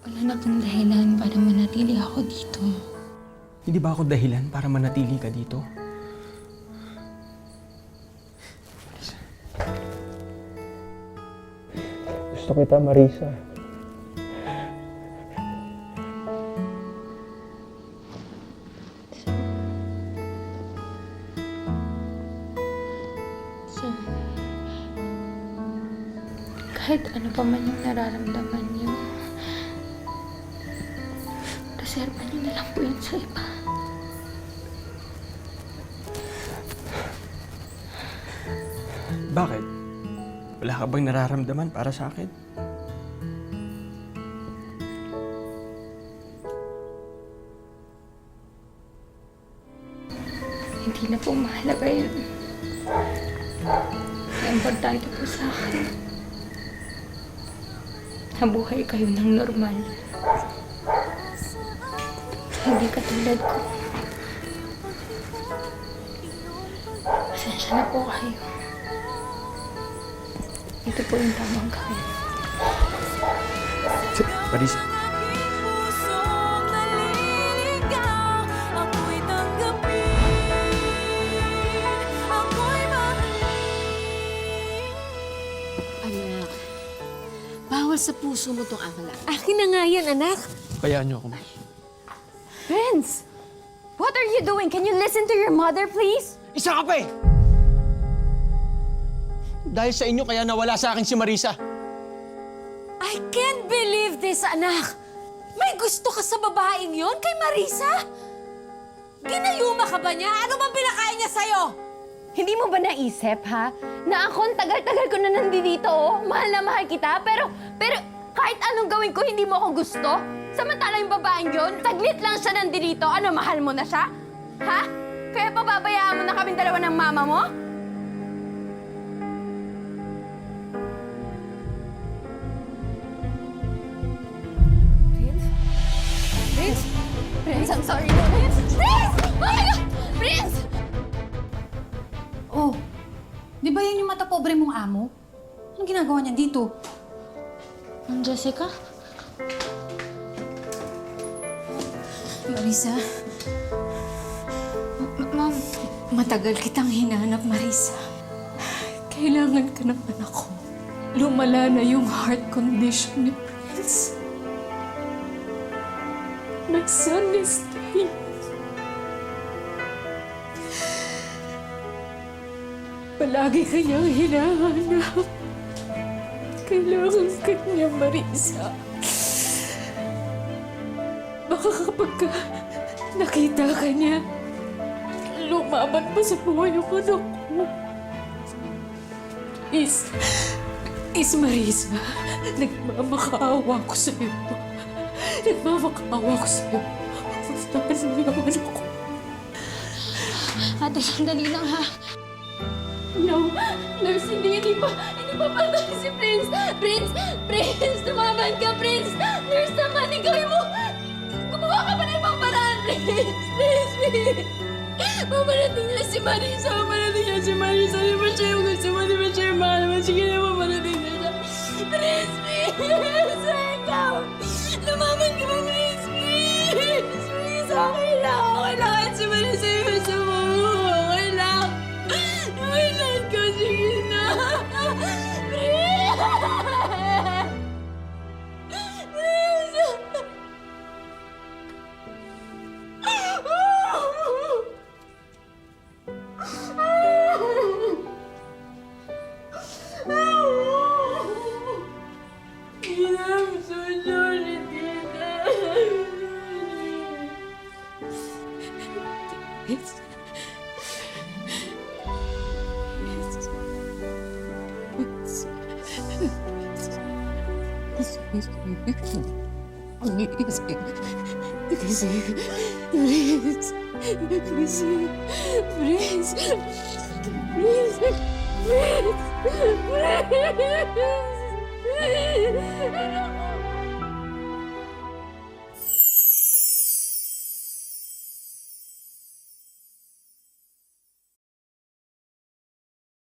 Wala na pong dahilan para manatili ako dito. Hindi ba ako dahilan para manatili ka dito? Gusto kita, Marisa. Sir, kahit ano pa man yung nararamdaman niyo, reserva niyo na lang po yun sa iba. Bakit? Wala ka bang nararamdaman para sa akin? Hindi na po mahalaga yun. Ang importante po sa akin, nabuhay kayo ng normal. Hindi katulad ko. Pasensya na po kayo. Ito po yung tamang gawin. Marisa. Anak, bawal sa puso mo tong akla. Akin na nga yan, anak. Bayaan niyo ako, Mas. Prince! What are you doing? Can you listen to your mother, please? Isa ka pa eh! Dahil sa inyo kaya nawala sa akin si Marisa. I can't believe this, anak. May gusto ka sa babaeng yon kay Marisa? Ginayuma ka ba niya? Ano bang pinakain niya sa'yo? Hindi mo ba naisip, ha? Na ako, ang tagal-tagal ko na nandito, oh. Mahal na mahal kita, pero kahit anong gawin ko, hindi mo ako gusto? Samantala yung babaeng yon, saglit lang siya nandito. Ano, mahal mo na siya? Ha? Kaya pababayaan mo na kaming dalawa ng mama mo? Prince? Prince, I'm sorry. Prince! Prince! Oh my God! Prince! Oh, di ba yan yung mata pobre mong amo? Anong ginagawa niya dito? Ma'am Jessica? Marisa, Ma'am, matagal kitang hinanap, Marisa. Kailangan ka ng anak ko. Lumala na yung heart condition ni Prince. My son is dying. Palagi kanyang hinahanap. Kailangan ka niya, Marisa. Baka kapag nakita ka niya, lumaban pa sa buhay yung anak ko. Is Marisa, nagmamakaawa ko sa'yo. Nagmamakaawa ko sa'yo. Puntahan mo yung anak ko. ate, sandali lang ha. No, nurse, hindi pa patay si Prince. Prince, tumaban ka, Prince. Nurse naman, ikaw mo. Gumawa ka pa ng ibang paraan, please. Mamarating niya si Marisa. Di ba siya yung gusto mo? Di ba siya yung mahal mo? Sige na, mamarating niya siya. Please, ikaw. Lumaban ka ba, please. Okay lang. Si Marisa yung gusto mo. Okay lang ko, sige na. I'm so sorry, Tita. Please.